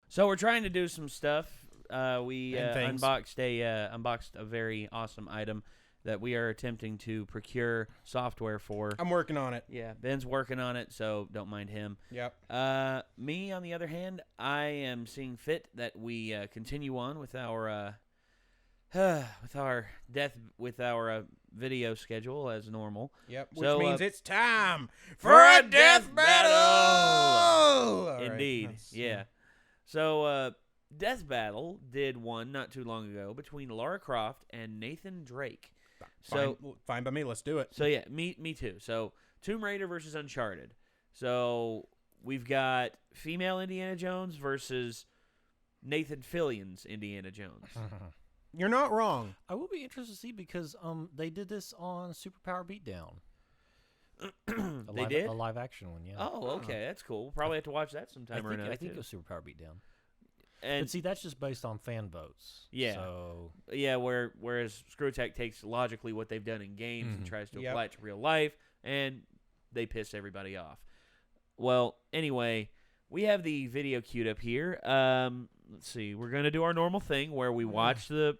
So we're trying to do some stuff. We And unboxed a very awesome item that we are attempting to procure software for. I'm working on it. Yeah, Ben's working on it, so don't mind him. Yep. Me, on the other hand, I am seeing fit that we continue on with our video schedule as normal. Yep. Which So, means it's time for a death battle. All right. Indeed. Nice. Yeah. So, Death Battle did one not too long ago between Lara Croft and Nathan Drake. Fine by me. Let's do it. So yeah, me too. So Tomb Raider versus Uncharted. So we've got female Indiana Jones versus Nathan Fillion's Indiana Jones. You're not wrong. I will be interested to see because they did this on Superpower Beatdown. Did? A live action one, yeah. Oh, okay, that's cool. We'll probably have to watch that sometime or another. I think too. it was Superpower Beatdown. And But see, that's just based on fan votes. Yeah. So yeah, whereas Screwtack takes logically what they've done in games and tries to Yep. apply it to real life, and they piss everybody off. Well, anyway, we have the video queued up here. Let's see. We're gonna do our normal thing where we watch the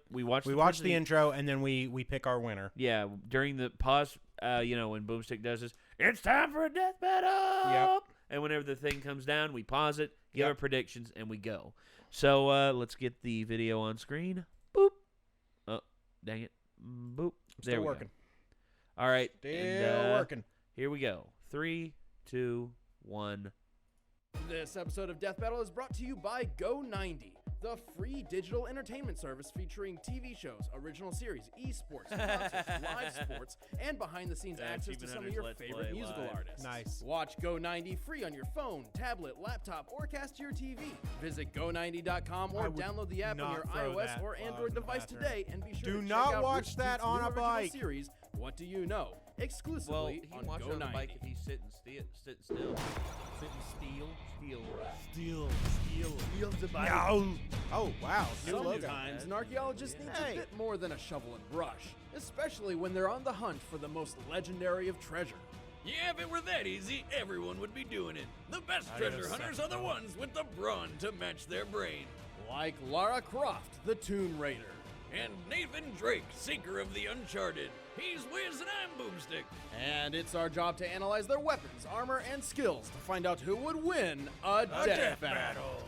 intro and then we pick our winner. Yeah, during the pause, when Boomstick does this, it's time for a death battle. Yep. And whenever the thing comes down, we pause it, give Yep. our predictions, and we go. So let's get the video on screen. Boop. Oh, dang it. Boop. There Still we working. go. All right. Still working. Here we go. 3, 2, 1. This episode of Death Battle is brought to you by Go90, the free digital entertainment service featuring TV shows, original series, esports, concerts, live sports, and behind-the-scenes access to some of your favorite musical artists. Nice. Watch Go90 free on your phone, tablet, laptop, or cast to your TV. Visit go90.com I or would download the app on your not throw iOS that or while I was Android in the device bathroom. today, and be sure Do to check not out watch Rooster that Teeth's on new a original bike. series, What Do You Know? Well, Exclusively he can on watch it on the Go90. bike if he's sitting still. Sitting still. No. Oh, wow. New logo. Sometimes an archaeologist needs Hey. a bit more than a shovel and brush, especially when they're on the hunt for the most legendary of treasure. Yeah, if it were that easy, everyone would be doing it. The best treasure hunters are the ones with the brawn to match their brain. Like Lara Croft, the Tomb Raider. And Nathan Drake, seeker of the Uncharted. He's Wiz and I'm Boomstick. And it's our job to analyze their weapons, armor, and skills to find out who would win a death battle.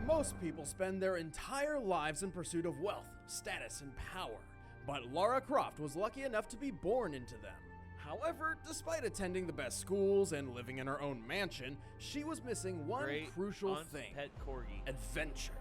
Most people spend their entire lives in pursuit of wealth, status, and power. But Lara Croft was lucky enough to be born into them. However, despite attending the best schools and living in her own mansion, she was missing one Great crucial aunt's thing: pet corgi. adventure.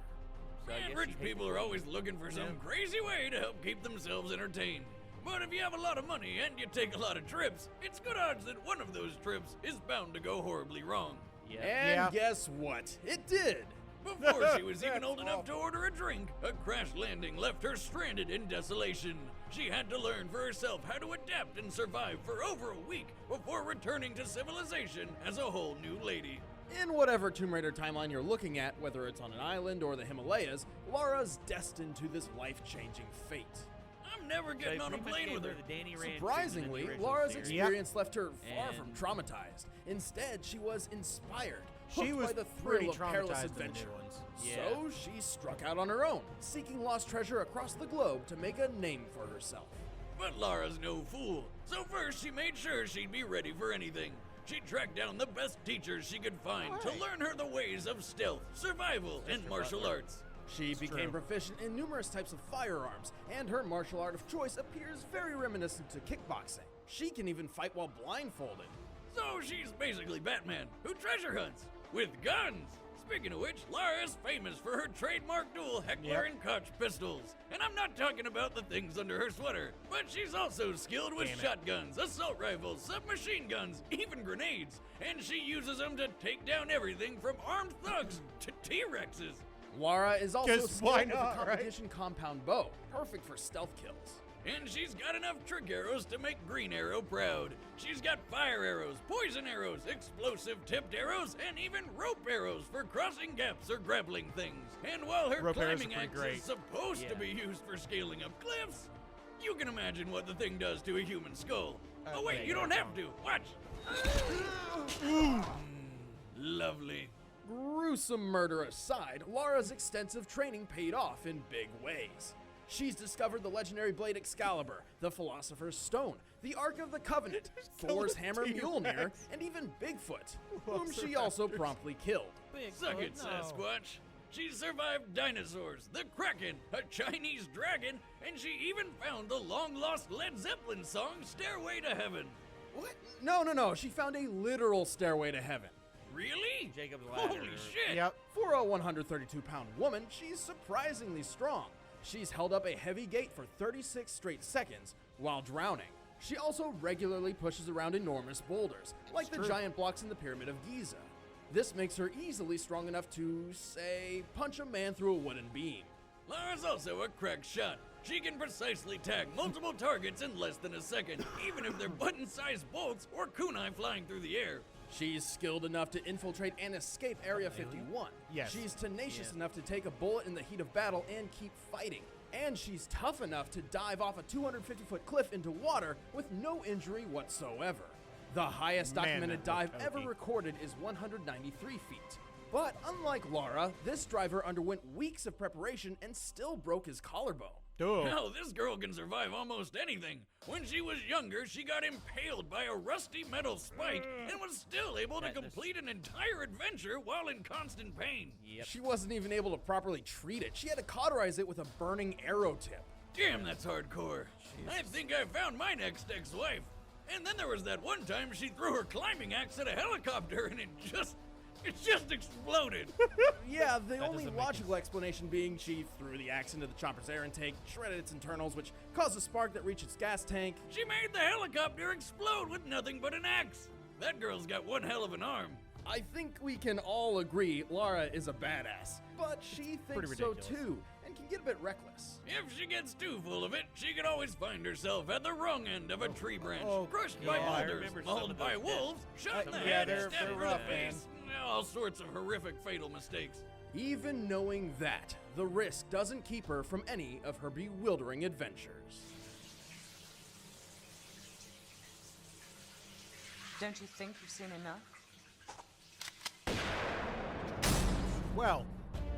So I Man, guess rich you hate people the are corgi. always looking for some crazy way to help keep themselves entertained. But if you have a lot of money and you take a lot of trips, it's good odds that one of those trips is bound to go horribly wrong. Yeah. And Yeah. guess what? It did. Before she was even That's old enough to awful. order a drink, a crash landing left her stranded in desolation. She had to learn for herself how to adapt and survive for over a week before returning to civilization as a whole new lady. In whatever Tomb Raider timeline you're looking at, whether it's on an island or the Himalayas, Lara's destined to this life-changing fate. I'm never getting on a plane with her. Surprisingly, Lara's experience. experience left her far And- from traumatized. Instead, she was inspired, She hooked was by the pretty thrill of perilous traumatized in the new adventure. ones. So she struck out on her own, seeking lost treasure across the globe to make a name for herself. But Lara's no fool, so first she made sure she'd be ready for anything. She tracked down the best teachers she could find to learn her the ways of stealth, survival, and martial arts. She became proficient in numerous types of firearms, and her martial art of choice appears very reminiscent to kickboxing. She can even fight while blindfolded. So she's basically Batman, who treasure hunts with guns. Speaking of which, Lara is famous for her trademark dual Heckler and Koch pistols. And I'm not talking about the things under her sweater, but she's also skilled with shotguns, assault rifles, submachine guns, even grenades. And she uses them to take down everything from armed thugs to T-Rexes. Lara is also 'Cause skilled why with not, a right? competition compound bow, perfect for stealth kills. And she's got enough trick arrows to make Green Arrow proud. She's got fire arrows, poison arrows, explosive tipped arrows, and even rope arrows for crossing gaps or grappling things. And while her Rope arrows are climbing pretty axe great. is supposed to be used for scaling up cliffs, you can imagine what the thing does to a human skull. Oh wait, you don't have to. Watch. Lovely. Gruesome murder aside, Lara's extensive training paid off in big ways. She's discovered the legendary blade Excalibur, the Philosopher's Stone, the Ark of the Covenant, Thor's hammer Mjolnir, and even Bigfoot, whom she also promptly killed. Suck it, Sasquatch. She survived dinosaurs, the Kraken, a Chinese dragon, and she even found the long-lost Led Zeppelin song Stairway to Heaven. What? No. She found a literal stairway to heaven. Really? Jacob's ladder. Holy shit! Yep. For a 132-pound woman, she's surprisingly strong. She's held up a heavy gate for 36 straight seconds while drowning. She also regularly pushes around enormous boulders, like the giant blocks in the Pyramid of Giza. This makes her easily strong enough to, say, punch a man through a wooden beam. Lara's also a crack shot. She can precisely tag multiple targets in less than a second, even if they're button-sized bolts or kunai flying through the air. She's skilled enough to infiltrate and escape Area 51. Yes. She's tenacious enough to take a bullet in the heat of battle and keep fighting. And she's tough enough to dive off a 250-foot cliff into water with no injury whatsoever. The highest documented dive ever recorded is 193 feet. But unlike Lara, this driver underwent weeks of preparation and still broke his collarbone. Now, this girl can survive almost anything. When she was younger, she got impaled by a rusty metal spike and was still able to complete an entire adventure while in constant pain. Yep. She wasn't even able to properly treat it. She had to cauterize it with a burning arrow tip. Damn, that's hardcore. I think I found my next ex-wife. And then there was that one time she threw her climbing axe at a helicopter and it just exploded. Yeah, the only doesn't make logical explanation being she threw the axe into the chopper's air intake, shredded its internals, which caused a spark that reached its gas tank. She made the helicopter explode with nothing but an axe. That girl's got one hell of an arm. I think we can all agree Lara is a badass, but she thinks so ridiculous. too, and can get a bit reckless. If she gets too full of it, she could always find herself at the wrong end of a tree branch, crushed by yeah, I boulders, remember some mauled of by those wolves, shot in the yeah, head, they're stabbed through rough, the face. All sorts of horrific fatal mistakes. Even knowing that, the risk doesn't keep her from any of her bewildering adventures. Don't you think you've seen enough? Well,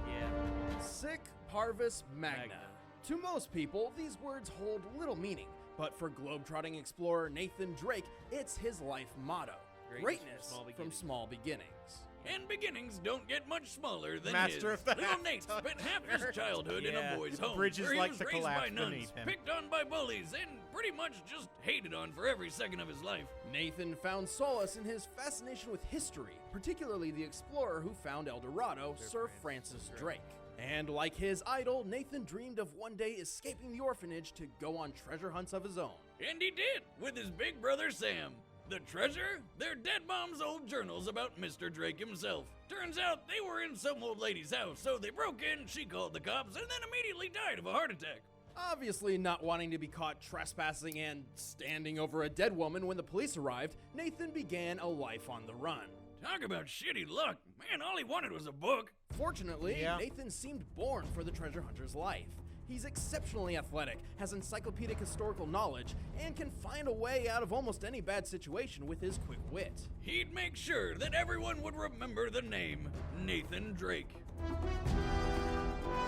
Yeah. Sic Parvis Magna. To most people, these words hold little meaning, but for globetrotting explorer Nathan Drake, it's his life motto. Greatness from small beginnings. And beginnings don't get much smaller than Master his. of the Little Hat. Nate spent half his childhood in a boy's home, bridges where he like was to raised by collapse nuns, beneath him. picked on by bullies, and pretty much just hated on for every second of his life. Nathan found solace in his fascination with history, particularly the explorer who found El Dorado, Sir Francis Drake. And like his idol, Nathan dreamed of one day escaping the orphanage to go on treasure hunts of his own. And he did, with his big brother Sam. The treasure? They're dead mom's old journals about Mr. Drake himself. Turns out they were in some old lady's house, so they broke in, she called the cops, and then immediately died of a heart attack. Obviously not wanting to be caught trespassing and standing over a dead woman when the police arrived, Nathan began a life on the run. Talk about shitty luck. Man, all he wanted was a book. Fortunately, Yeah. Nathan seemed born for the treasure hunter's life. He's exceptionally athletic, has encyclopedic historical knowledge, and can find a way out of almost any bad situation with his quick wit. He'd make sure that everyone would remember the name Nathan Drake.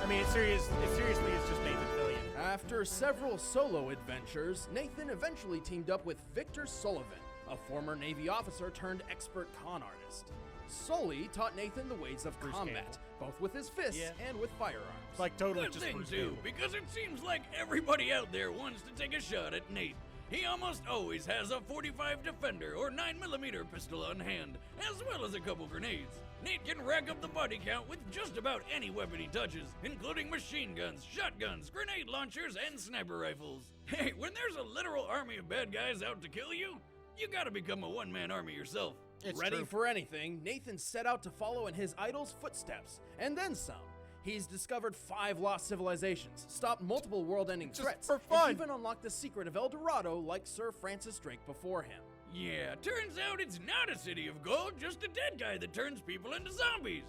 I mean, seriously, it's just Nathan Fillion. After several solo adventures, Nathan eventually teamed up with Victor Sullivan, a former Navy officer turned expert con artist. Sully taught Nathan the ways of combat, both with his fists and with firearms. It's like totally Good just thing Bruce too, Campbell. because it seems like everybody out there wants to take a shot at Nate. He almost always has a 45 Defender or 9mm pistol on hand, as well as a couple grenades. Nate can rack up the body count with just about any weapon he touches, including machine guns, shotguns, grenade launchers, and sniper rifles. Hey, when there's a literal army of bad guys out to kill you, you gotta become a one-man army yourself. It's Ready true. for anything, Nathan set out to follow in his idol's footsteps, and then some. He's discovered 5 lost civilizations, stopped multiple world-ending Just threats, for fun. and even unlocked the secret of El Dorado like Sir Francis Drake before him. Yeah, turns out it's not a city of gold, just a dead guy that turns people into zombies.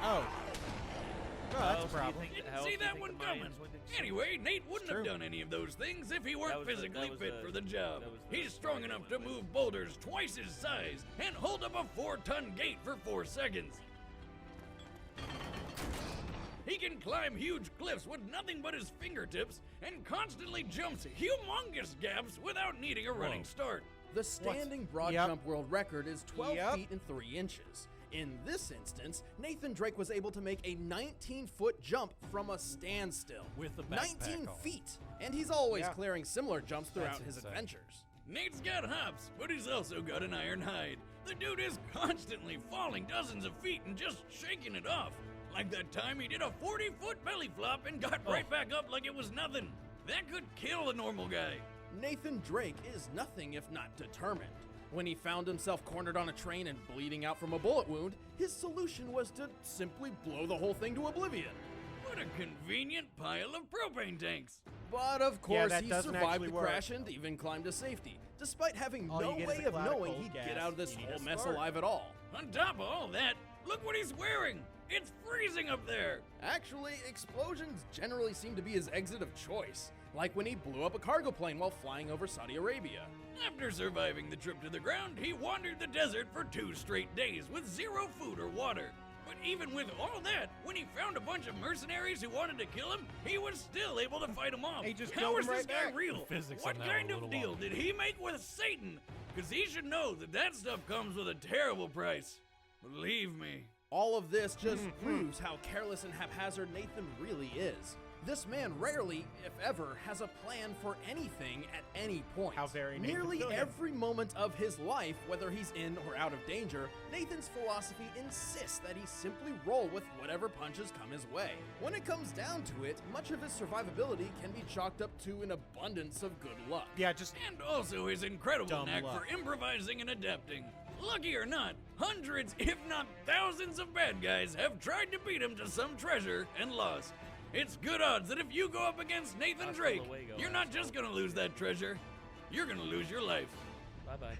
Oh, Oh, that's a problem. Didn't see that one coming. Anyway, Nate wouldn't have done any of those things if he weren't physically fit for the job. He's strong enough to move boulders twice his size and hold up a 4-ton gate for 4 seconds. He can climb huge cliffs with nothing but his fingertips and constantly jumps humongous gaps without needing a running start. The standing broad jump world record is 12 feet and 3 inches. In this instance, Nathan Drake was able to make a 19-foot jump from a standstill. With the backpack 19 on. feet! And he's always clearing similar jumps throughout his insane. adventures. Nate's got hops, but he's also got an iron hide. The dude is constantly falling dozens of feet and just shaking it off. Like that time he did a 40-foot belly flop and got right back up like it was nothing. That could kill a normal guy. Nathan Drake is nothing if not determined. When he found himself cornered on a train and bleeding out from a bullet wound, his solution was to simply blow the whole thing to oblivion. What a convenient pile of propane tanks. But of course, that he doesn't survived actually the work. crash and even climbed to safety, despite having All no you get is way a of cloud of knowing cold he'd gas. get out of this You need whole a mess spark. alive at all. On top of all that, look what he's wearing. It's freezing up there. Actually, explosions generally seem to be his exit of choice, like when he blew up a cargo plane while flying over Saudi Arabia. After surviving the trip to the ground, he wandered the desert for 2 straight days with 0 food or water. But even with all that, when he found a bunch of mercenaries who wanted to kill him, he was still able to fight them off. He just How killed is them this right guy back. real? The physics What on that kind were a of little deal off. did he make with Satan? Because he should know that that stuff comes with a terrible price. Believe me. All of this just proves how careless and haphazard Nathan really is. This man rarely, if ever, has a plan for anything at any point. How very Nathan Nearly Fillion. every moment of his life, whether he's in or out of danger, Nathan's philosophy insists that he simply roll with whatever punches come his way. When it comes down to it, much of his survivability can be chalked up to an abundance of good luck. Yeah, just And also his incredible Dumb knack luck. for improvising and adapting. Lucky or not, hundreds, if not thousands of bad guys have tried to beat him to some treasure and lost. It's good odds that if you go up against Nathan Hasta Drake, luego, you're not just gonna lose that treasure, you're gonna lose your life. Bye-bye.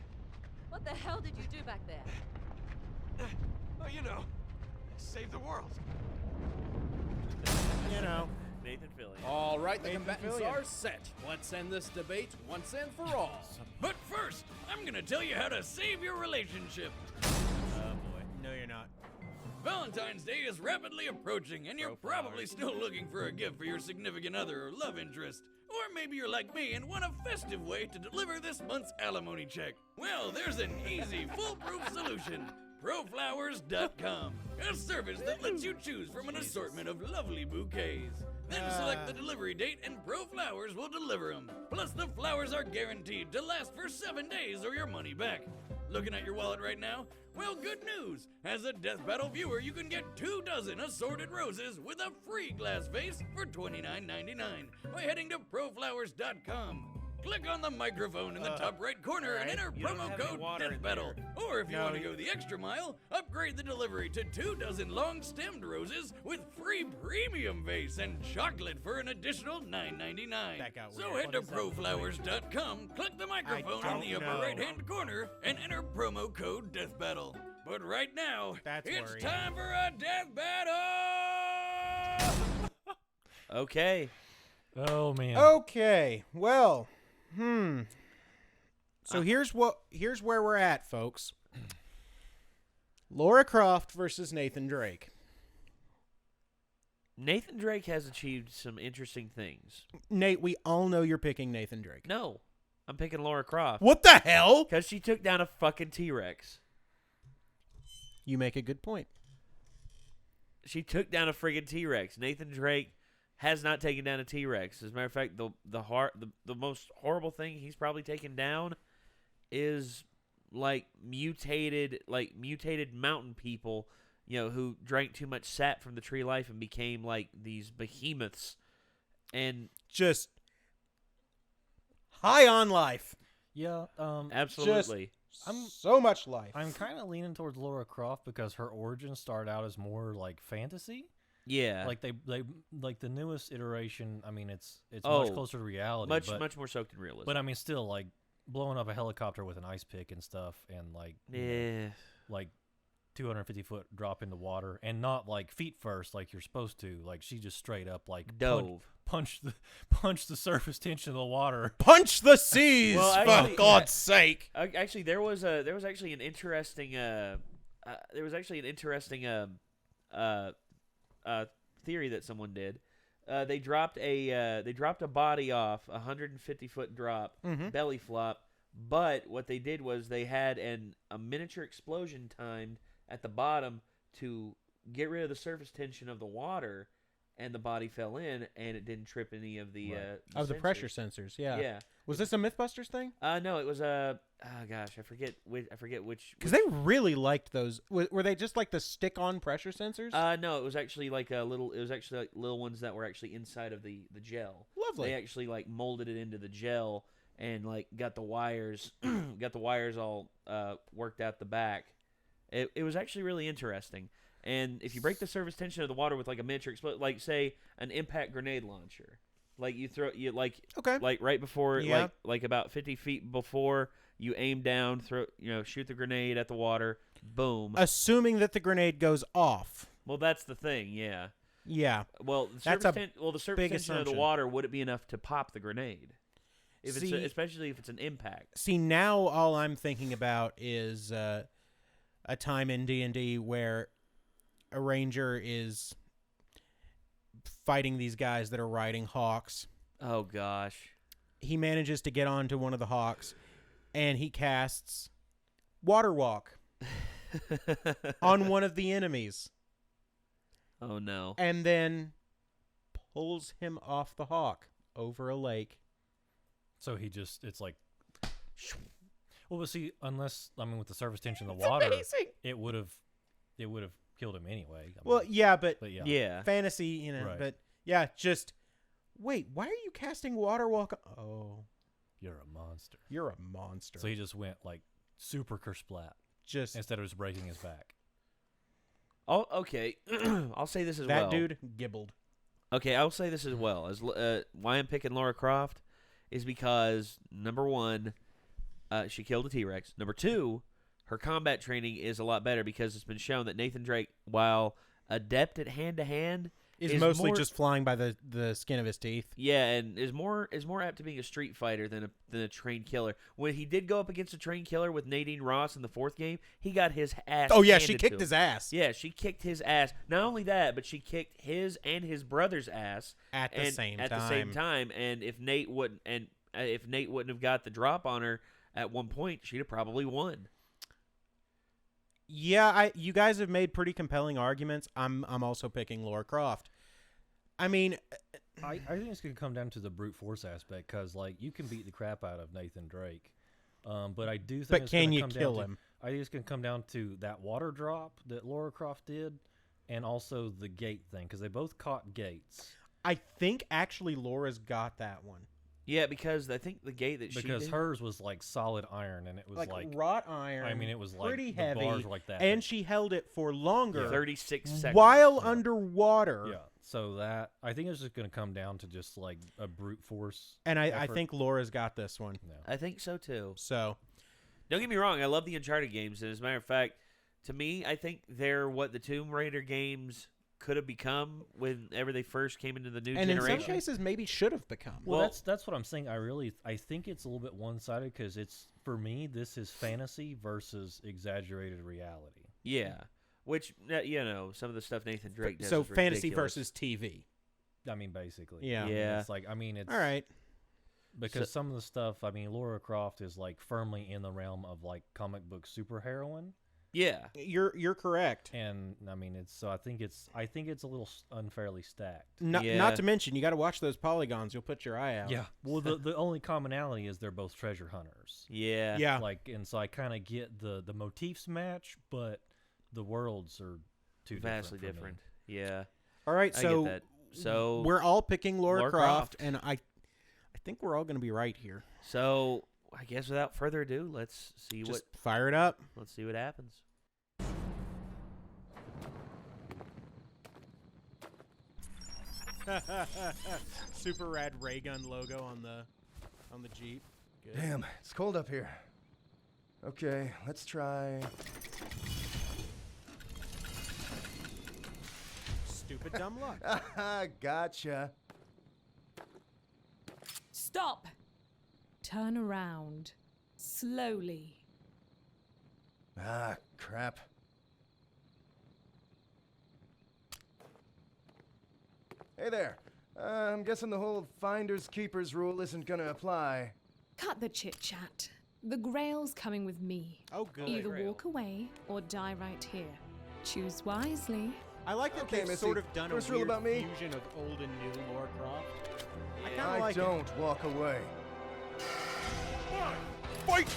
What the hell did you do back there? Oh, you know, save the world. you know. Nathan Fillion. All right, the Nathan combatants Fillion. are set. Let's end this debate once and for all. But first, I'm gonna tell you how to save your relationship. Oh, boy. No, you're not. Valentine's Day is rapidly approaching, and you're probably still looking for a gift for your significant other or love interest. Or maybe you're like me and want a festive way to deliver this month's alimony check. Well, there's an easy, foolproof solution. ProFlowers.com, a service that lets you choose from an assortment of lovely bouquets. Then select the delivery date and ProFlowers will deliver them. Plus, the flowers are guaranteed to last for 7 days or your money back. Looking at your wallet right now? Well, good news! As a Death Battle viewer, you can get 2 dozen assorted roses with a free glass vase for $29.99 by heading to ProFlowers.com. Click on the microphone in the top right corner and enter You don't promo have any code water in DEATHBATTLE. there. Or if you No, want to you- go the extra mile, upgrade the delivery to 2 dozen long-stemmed roses with free premium vase and chocolate for an additional $9.99. That got So weird. head to ProFlowers.com, click the microphone in the don't upper know. right-hand corner, and enter promo code DEATHBATTLE. But right now, That's it's worrying. time for a death battle! Okay. Oh man. Okay, well, So here's where we're at, folks. Lara Croft versus Nathan Drake. Nathan Drake has achieved some interesting things. Nate, we all know you're picking Nathan Drake. No, I'm picking Lara Croft. What the hell? Because she took down a fucking T-Rex. You make a good point. She took down a friggin' T-Rex. Nathan Drake has not taken down a T-Rex. As a matter of fact, the most horrible thing he's probably taken down is like mutated mountain people, who drank too much sap from the tree life and became like these behemoths. And Just high on life. Yeah. absolutely. So much life. I'm kind of leaning towards Lara Croft because her origins start out as more like fantasy. Yeah. Like they like the newest iteration. I mean, it's Oh, much closer to reality. much more soaked in realism. But I mean, still like blowing up a helicopter with an ice pick and stuff, and like yeah. like 250-foot drop in the water, and not like feet first like you're supposed to. Like she just straight up like Dove. punch the surface tension of the water. Punch the seas, Well, for actually- God's sake. Actually, there was actually an interesting theory that someone did. They dropped a body off a 150-foot drop, belly flop. But what they did was they had a miniature explosion timed at the bottom to get rid of the surface tension of the water, and the body fell in, and it didn't trip any of the Of the sensors. pressure sensors, yeah. Yeah. Was this a Mythbusters thing? No, it was I forget which. Because they really liked those. Were they just like the stick-on pressure sensors? No, it was actually like little ones that were actually inside of the gel. Lovely. They actually like molded it into the gel and like got the wires all worked out the back. It was actually really interesting. And if you break the surface tension of the water with like a miniature like say an impact grenade launcher, like Okay. like right before Yeah. like about 50 feet before you aim down, shoot the grenade at the water, boom. Assuming that the grenade goes off. Well, that's the thing, yeah. Yeah. Well, the That's surface a the surface big tension of the assumption. water would it be enough to pop the grenade? Especially if it's an impact. See, now all I'm thinking about is a time in D&D where a ranger is fighting these guys that are riding hawks. Oh gosh. He manages to get onto one of the hawks, and he casts Water Walk on one of the enemies, Oh no. and then pulls him off the hawk over a lake. So it's like. Well, but see, with the surface tension of the water, Amazing. it would have killed him anyway. Well, yeah, but yeah. Yeah. fantasy, Right. but yeah, just wait, why are you casting Water Walk? Oh, You're a monster. you're a monster. So he just went like super kersplat just instead of just breaking his back. Oh, okay. I'll say this as that well. dude gibbled. Okay, I'll say this as well. As why I'm picking Lara Croft is because number one, she killed a T-Rex. Number two, her combat training is a lot better because it's been shown that Nathan Drake, while adept at hand-to-hand, Is mostly just flying by the skin of his teeth. yeah, and is more apt to being a street fighter than a trained killer. When he did go up against a trained killer with Nadine Ross in the fourth game, he got his ass. Oh yeah, she handed to kicked him. his ass Yeah, she kicked his ass. Not only that, but she kicked his and his brother's ass at the same time. And if Nate wouldn't have got the drop on her at one point, she'd have probably won. Yeah, you guys have made pretty compelling arguments. I'm also picking Lara Croft. I mean, I think it's gonna come down to the brute force aspect because like you can beat the crap out of Nathan Drake, but I do think. But it's can gonna you come kill down him? I think it's gonna come down to that water drop that Lara Croft did, and also the gate thing because they both caught gates. I think actually Laura's got that one. Yeah, because I think the gate that she Because did, hers was like solid iron, and it was like wrought iron. I mean, it was like pretty the heavy, bars were like that, and she held it for longer, 36 seconds. while Yeah. underwater. yeah. So that I think it's just gonna come down to just like a brute force. And I effort. think Laura's got this one. No. I think so too. So Don't get me wrong, I love the Uncharted games, and as a matter of fact, to me, I think they're what the Tomb Raider games could have become whenever they first came into the new and generation. in some cases maybe should have become. Well, Well- that's what I'm saying. I think it's a little bit one-sided because it's for me. This is fantasy versus exaggerated reality. Yeah, which some of the stuff Nathan Drake does. So is fantasy ridiculous. versus TV. I mean, basically. Yeah. I mean, Yeah. It's like it's All right. because some of the stuff. I mean, Lara Croft is like firmly in the realm of like comic book superheroine, Yeah, You're correct. and I mean it's so I think it's a little unfairly stacked. Not Yeah. not to mention you got to watch those polygons. You'll put your eye out. Well, the only commonality is they're both treasure hunters. yeah, Yeah. Like, and so I kind of get the motifs match, but the worlds are too vastly different. different. Yeah, All right. I So get that. So we're all picking Lara Lara Croft, Croft. and I think we're all going to be right here. So I guess without further ado, let's see Just fire it up. what happens. Super rad ray gun logo on the Jeep. Good. Damn, it's cold up here. Okay, let's try. stupid dumb luck. Gotcha. Stop! Turn around. Slowly. Ah, crap. Hey there. I'm guessing the whole finders keepers rule isn't gonna apply. Cut the chit-chat. The Grail's coming with me. Oh, good. Either walk away or die right here. Choose wisely. I like that Okay, they've Missy, sort of done a first rule weird about me. fusion of old and new Lara Croft. I Yeah. kind I of like don't walk away. Fight!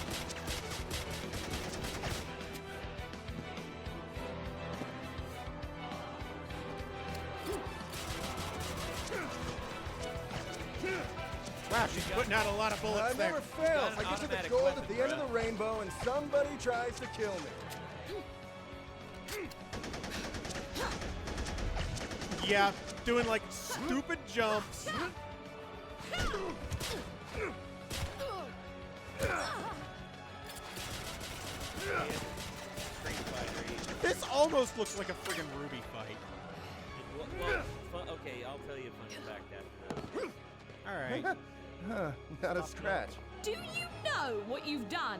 Wow, she's putting out a lot of bullets I there. never fails. Got I an get to the automatic gold weapon, at the end of bruh. the rainbow and somebody tries to kill me. Yeah, doing like stupid jumps. This almost looks like a friggin' Ruby fight. Okay, I'll tell you a fun fact after this. All right. Huh, not a scratch. Do you know what you've done?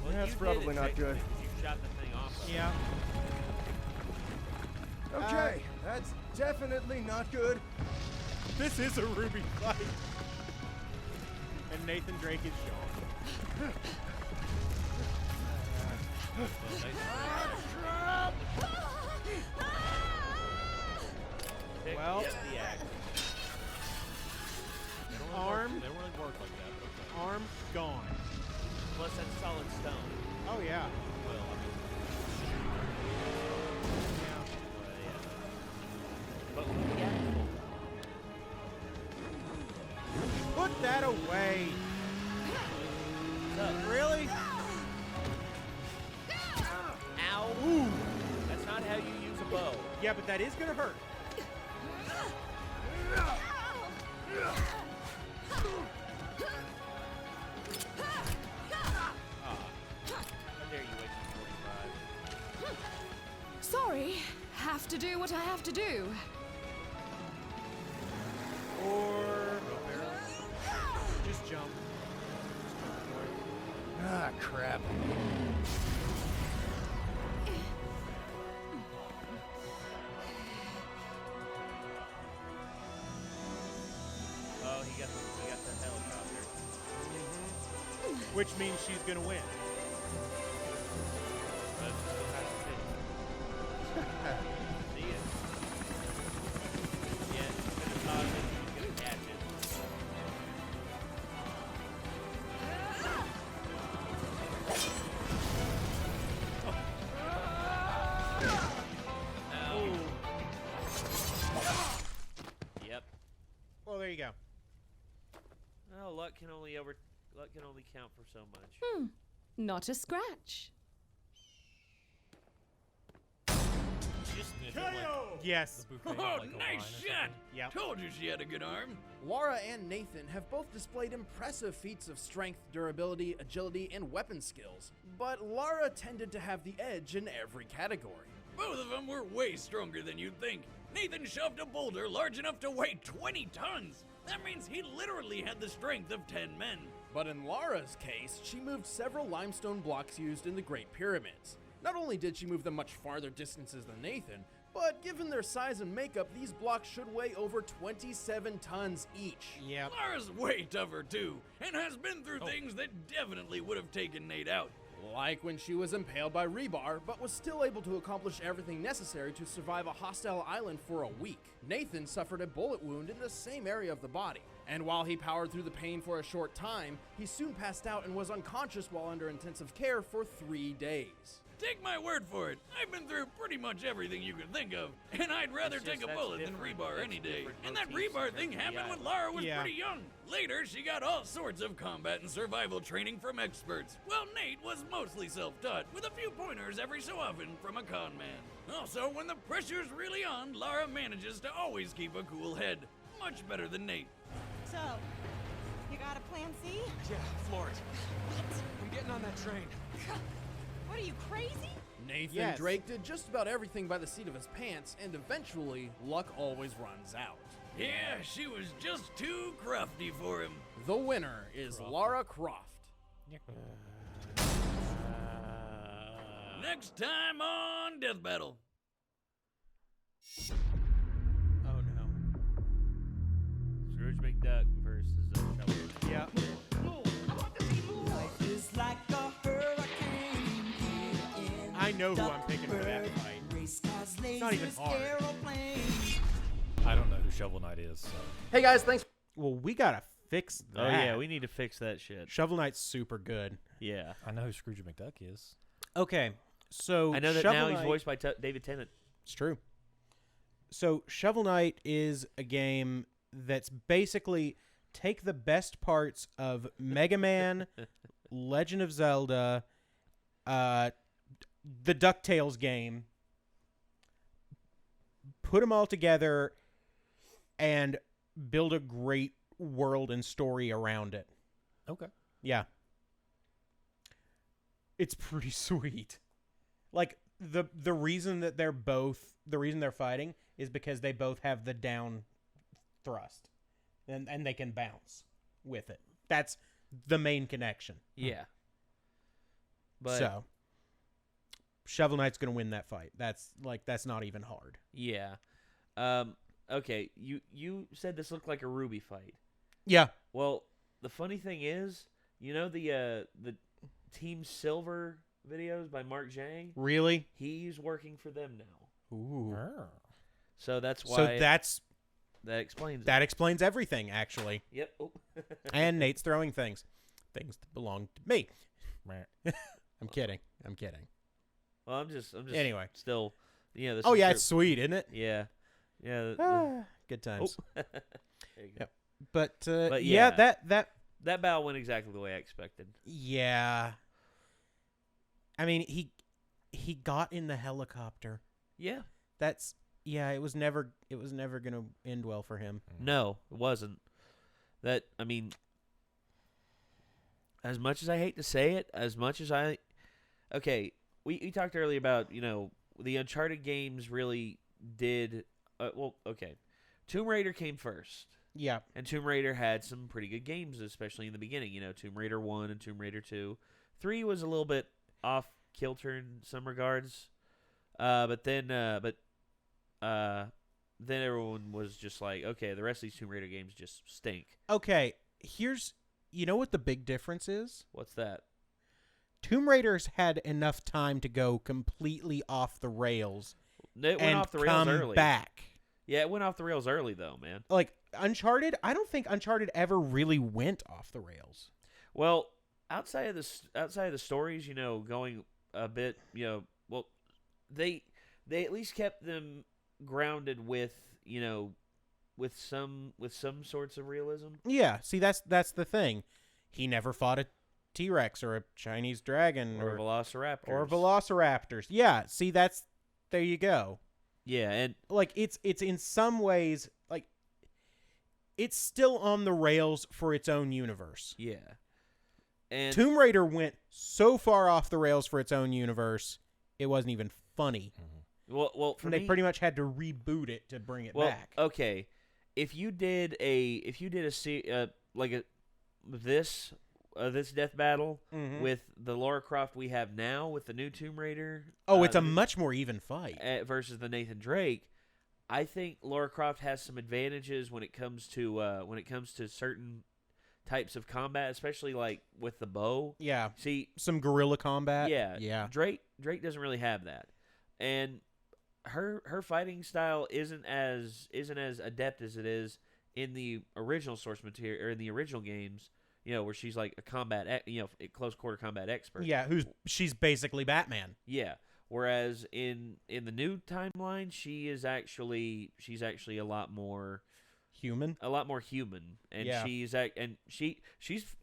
Well, That's you did probably it, not good. technically, 'cause You shot the thing off. Of Yeah. Okay, that's definitely not good. This is a Ruby fight. And Nathan Drake is Sean. Pick Well, up the axe. arm, They don't really work like that. But okay. arm gone. Plus that's solid stone. Oh yeah. Well, I mean, But with the axe. Put that away. What's up? Really? Ow. Ooh. That's not how you use a bow. Yeah, but that is gonna hurt. How dare you wait till 45? Sorry. Have to do what I have to do. Or just jump. Ah, crap. Oh, he got the helicopter. Which means she's gonna win. But still has to hit. See it? Yeah, he's gonna toss it. He's gonna catch it. Ow. Yep. Well, there you go. Oh, luck can only count for so much. Not a scratch. just sniff it like Yes. the bouquet Oh, of, like, a nice wine or shot! something. Yep. Told you she had a good arm. Lara and Nathan have both displayed impressive feats of strength, durability, agility, and weapon skills, but Lara tended to have the edge in every category. Both of them were way stronger than you'd think. Nathan shoved a boulder large enough to weigh 20 tons. That means he literally had the strength of 10 men. But in Lara's case, she moved several limestone blocks used in the Great Pyramids. Not only did she move them much farther distances than Nathan, but given their size and makeup, these blocks should weigh over 27 tons each. Yep. Lara's way tougher too, and has been through things that definitely would have taken Nate out. Like when she was impaled by rebar, but was still able to accomplish everything necessary to survive a hostile island for a week. Nathan suffered a bullet wound in the same area of the body, and while he powered through the pain for a short time, he soon passed out and was unconscious while under intensive care for 3 days. Take my word for it, I've been through pretty much everything you could think of, and I'd rather It's just take a that's bullet than different. rebar That's any day. different And that motifs rebar in thing terms of the happened when island. Lara was Yeah. pretty young. Later, she got all sorts of combat and survival training from experts, while Nate was mostly self-taught, with a few pointers every so often from a con man. Also, when the pressure's really on, Lara manages to always keep a cool head. Much better than Nate. So, you got a plan C? Yeah, floor it. I'm getting on that train. What are you, crazy? Nathan Yes. Drake did just about everything by the seat of his pants, and eventually, luck always runs out. Yeah, she was just too crafty for him. The winner is Lara Croft. Next time on Death Battle. Oh no. Scrooge McDuck versus Shovel Knight. Yeah. I know who I'm picking for that fight. It's not even hard. I don't know who Shovel Knight is. So. Hey guys, thanks. Well, we gotta fix that. Oh yeah, we need to fix that shit. Shovel Knight's super good. Yeah. I know who Scrooge McDuck is. Okay, so I know that Shovel now he's Knight- voiced by David Tennant. It's true. So Shovel Knight is a game that's basically take the best parts of Mega Man, Legend of Zelda, the DuckTales game, put them all together, and build a great world and story around it. Okay. Yeah. It's pretty sweet. Like the reason that they're fighting is because they both have the down thrust. And they can bounce with it. That's the main connection. Yeah. But so Shovel Knight's going to win that fight. That's not even hard. yeah. Okay, you said this looked like a Ruby fight. Yeah. Well, the funny thing is, you know the Team Silver videos by Mark Jang? Really? He's working for them now. Ooh. So that's why that explains that explains everything, actually. Yep. Oh. And Nate's throwing things that belong to me. I'm kidding. Well, I'm just Anyway. still, this Oh is yeah, true. it's sweet, isn't it? Yeah. Yeah. Good times. There you go. Yep. But yeah. that That battle went exactly the way I expected. yeah. I mean, he got in the helicopter. Yeah. It was never going to end well for him. No, it wasn't. I mean, as much as I hate to say it, we talked earlier about, the Uncharted games really did, Tomb Raider came first. Yeah. And Tomb Raider had some pretty good games, especially in the beginning. Tomb Raider 1 and Tomb Raider 2. 3 was a little bit off kilter in some regards. But then everyone was just like, okay, the rest of these Tomb Raider games just stink. Okay, you know what the big difference is? What's that? Tomb Raiders had enough time to go completely off the rails. It went off the rails come early. back. Yeah, it went off the rails early though, man. Like Uncharted, I don't think Uncharted ever really went off the rails. Well, outside of the stories, going a bit, they at least kept them grounded with some sorts of realism. Yeah, see that's the thing. He never fought a T-Rex or a Chinese dragon or velociraptors. Velociraptors. Yeah, see there you go. Yeah, and like it's in some ways like it's still on the rails for its own universe. Yeah. And Tomb Raider went so far off the rails for its own universe, it wasn't even funny. Mm-hmm. Well, they pretty much had to reboot it to bring it back. Okay, if you did this death battle with the Lara Croft we have now with the new Tomb Raider, it's a much more even fight versus the Nathan Drake. I think Lara Croft has some advantages when it comes to certain types of combat, especially like with the bow. Yeah. See, some guerrilla combat. Yeah. Yeah. Drake doesn't really have that. And her fighting style isn't as adept as it is in the original source material or in the original games, where she's like a combat, a close quarter combat expert. Yeah, she's basically Batman. Yeah. Whereas in the new timeline, she's actually a lot more human, and yeah. she's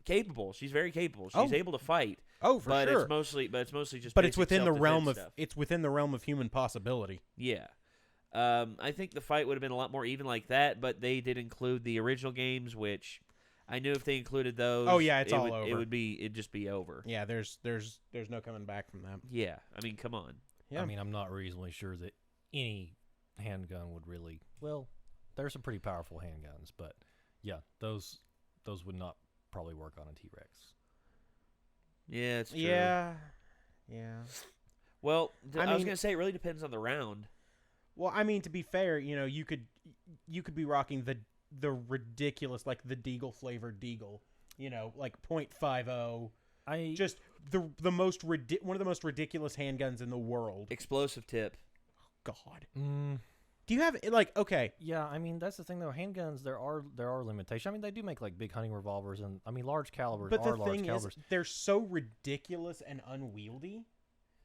capable. She's very capable. She's able to fight. Oh, for sure. It's mostly just. But it's within the realm of stuff. It's within the realm of human possibility. Yeah. I think the fight would have been a lot more even like that, but they did include the original games, which I knew if they included those, oh yeah, it's all over. It'd just be over. Yeah, there's no coming back from that. Yeah, I mean, come on. Yeah. I mean, I'm not reasonably sure that any handgun would really. Well, there's some pretty powerful handguns, but yeah, those would not probably work on a T-Rex. Yeah, it's true. Yeah. Well, I was mean- gonna say it really depends on the round. Well, I mean, to be fair, you could be rocking the ridiculous, like the Deagle flavored Deagle, like .50. Just the most one of the most ridiculous handguns in the world. Explosive tip. God. Do you have okay? Yeah, I mean that's the thing though. Handguns, there are limitations. I mean, they do make like big hunting revolvers, and I mean large calibers But are the large thing calibers. is, they're so ridiculous and unwieldy.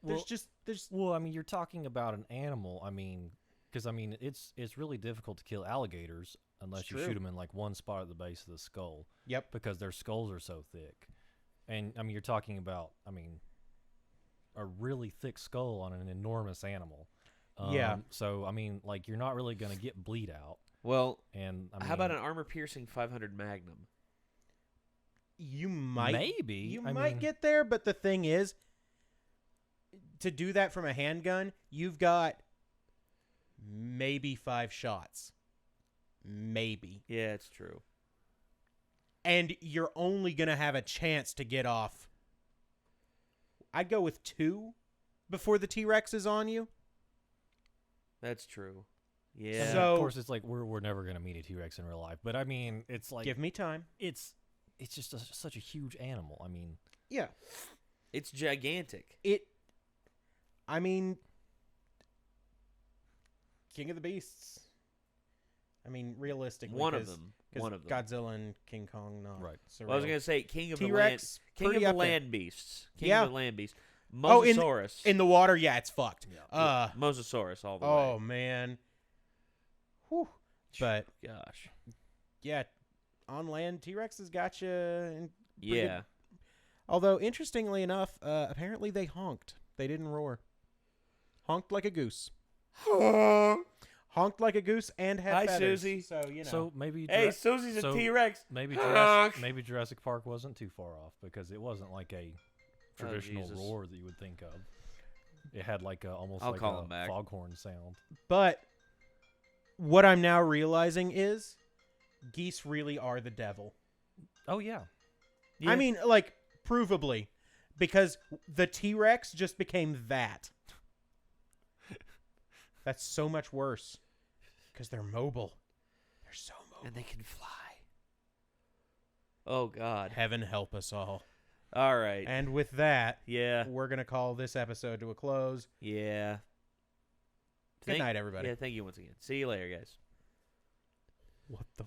There's. Well, I mean, you're talking about an animal. I mean, because I mean, it's really difficult to kill alligators unless you shoot them in like one spot at the base of the skull. Yep. Because their skulls are so thick, and I mean, you're talking about a really thick skull on an enormous animal. Yeah. So I mean, like you're not really gonna get bleed out. Well, and I mean, how about an armor-piercing 500 Magnum? You might maybe you might get there, but the thing is, to do that from a handgun, you've got maybe 5 shots, maybe. Yeah, it's true. And you're only gonna have a chance to get off. I'd go with 2 before the T-Rex is on you. That's true. Yeah. So of course, it's like we're never gonna meet a T-Rex in real life, but I mean, it's like give me time. It's just such a huge animal. I mean, yeah, it's gigantic. I mean, King of the Beasts. I mean, realistically, one of them. Godzilla and King Kong, not right. Well, I was gonna say King of T-Rex, the land beasts. King of the land beasts. Oh, Mosasaurus. in the water, yeah, it's fucked. Yeah. Mosasaurus all the way. Oh man. Whew. But gosh. Yeah, on land, T-Rex has got you. Yeah. Good. Although interestingly enough, apparently they honked. They didn't roar. Honked like a goose. Honked like a goose and had Hi, feathers. Susie. So maybe Susie's a T-Rex. Maybe Jurassic Park wasn't too far off because it wasn't like a traditional roar that you would think of. It had like almost like a foghorn sound. But what I'm now realizing is geese really are the devil. Oh yeah. I mean, like provably, because the T-Rex just became that. That's so much worse because they're mobile. They're so mobile. And they can fly. Oh, God. Heaven help us all. All right. And with that, yeah, we're going to call this episode to a close. Yeah. Good night, everybody. Yeah, thank you once again. See you later, guys. What the